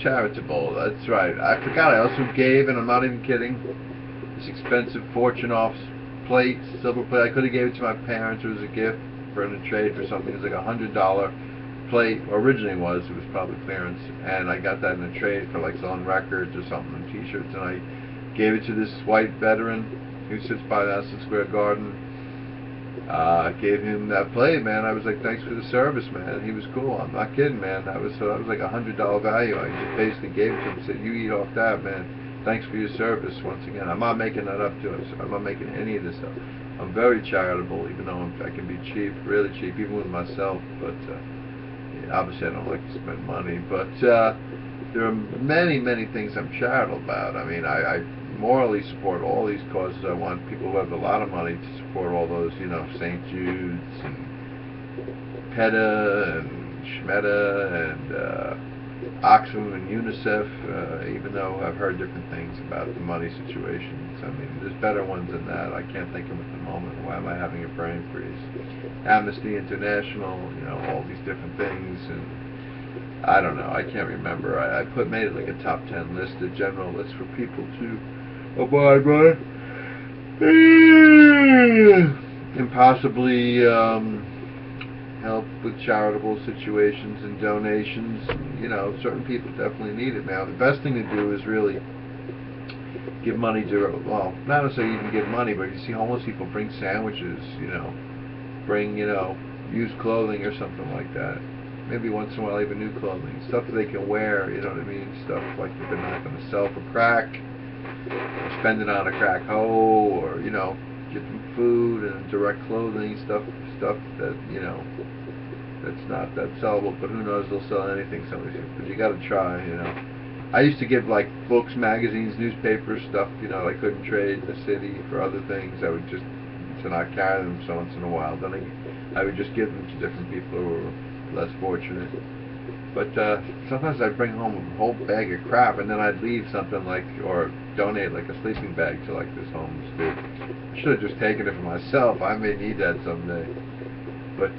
Charitable, that's right. I forgot, I also gave, and I'm not even kidding, this expensive fortune off plate, silver plate. I could have gave it to my parents. It was a gift for in a trade for something. It was like $100 plate, or originally it was probably clearance, and I got that in a trade for like selling records or something, t-shirts, and I gave it to this white veteran who sits by the Madison Square Garden. Gave him that plate, man. I was like, thanks for the service, man. He was cool. I'm not kidding, man. That was like $100 value. I just basically gave it to him, said, you eat off that, man. Thanks for your service once again. I'm not making that up to him. So I'm not making any of this up. I'm very charitable, even though I can be cheap, really cheap, even with myself. But yeah, obviously I don't like to spend money. But there are many, many things I'm charitable about. I mean, I morally support all these causes. I want people who have a lot of money to support all those, you know, St. Jude's and PETA and Schmeta and Oxfam and UNICEF, even though I've heard different things about the money situations. I mean, there's better ones than that. I can't think of them at the moment. Why am I having a brain freeze? Amnesty International, you know, all these different things, and I don't know. I can't remember. I made it like a top 10 list, a general list for people to abide by, and possibly help with charitable situations and donations. You know, certain people definitely need it now. The best thing to do is really give money to, well, not necessarily even give money, but you see homeless people bring sandwiches, you know, bring, you know, used clothing or something like that. Maybe once in a while even new clothing, stuff that they can wear, you know what I mean, stuff like that they're not going to sell for crack, or spend it on a crack hoe, or, you know, get them food and direct clothing, stuff that, you know, that's not that sellable, but who knows, they'll sell anything, but you got to try, you know. I used to give like books, magazines, newspapers, stuff, you know, I couldn't trade in the city for other things. I would just, to not carry them so once in a while, then I would just give them to different people who were less fortunate. But sometimes I'd bring home a whole bag of crap, and then I'd leave something like, or donate like a sleeping bag to like this homeless dude. I should have just taken it for myself. I may need that someday. But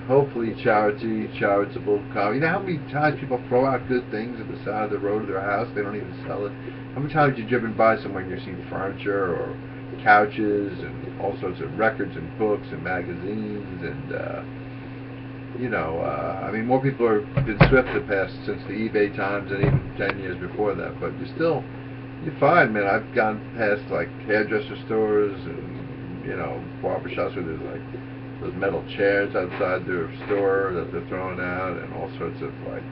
hopefully charitable. You know how many times people throw out good things at the side of the road of their house? They don't even sell it. How many times have you driven by somewhere and you've seen furniture or couches and all sorts of records and books and magazines and you know, I mean, more people have been swift to pass since the eBay times and even 10 years before that, but you find, man, I've gone past like hairdresser stores and, you know, barbershops where there's like those metal chairs outside their store that they're throwing out, and all sorts of like,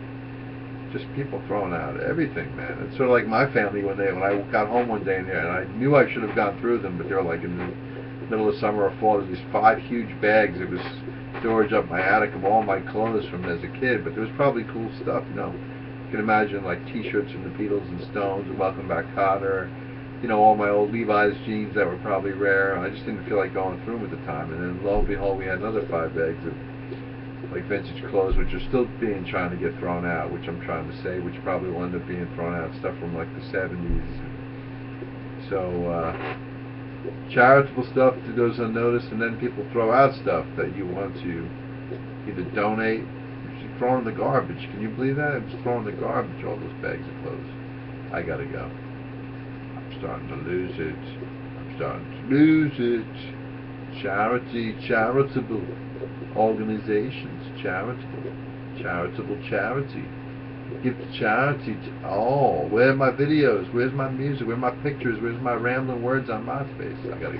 just people throwing out everything, man. It's sort of like my family when I got home one day and I knew I should have gone through them, but they were like in the middle of summer or fall, there's these 5 huge bags. It was storage up my attic of all my clothes from as a kid, but there was probably cool stuff, you know. You can imagine like t-shirts from the Beatles and Stones and Welcome Back Kotter, you know, all my old Levi's jeans that were probably rare. I just didn't feel like going through them at the time, and then lo and behold we had another 5 bags of like vintage clothes which are still trying to get thrown out, which I'm trying to say, which probably will end up being thrown out, stuff from like the 70s. So charitable stuff that goes unnoticed, and then people throw out stuff that you want to either donate, or throw in the garbage. Can you believe that? I'm just throwing in the garbage, all those bags of clothes. I gotta go. I'm starting to lose it. Charitable organizations, charitable charity. Give to charity. Where are my videos? Where's my music? Where are my pictures? Where's my rambling words on MySpace? I gotta go.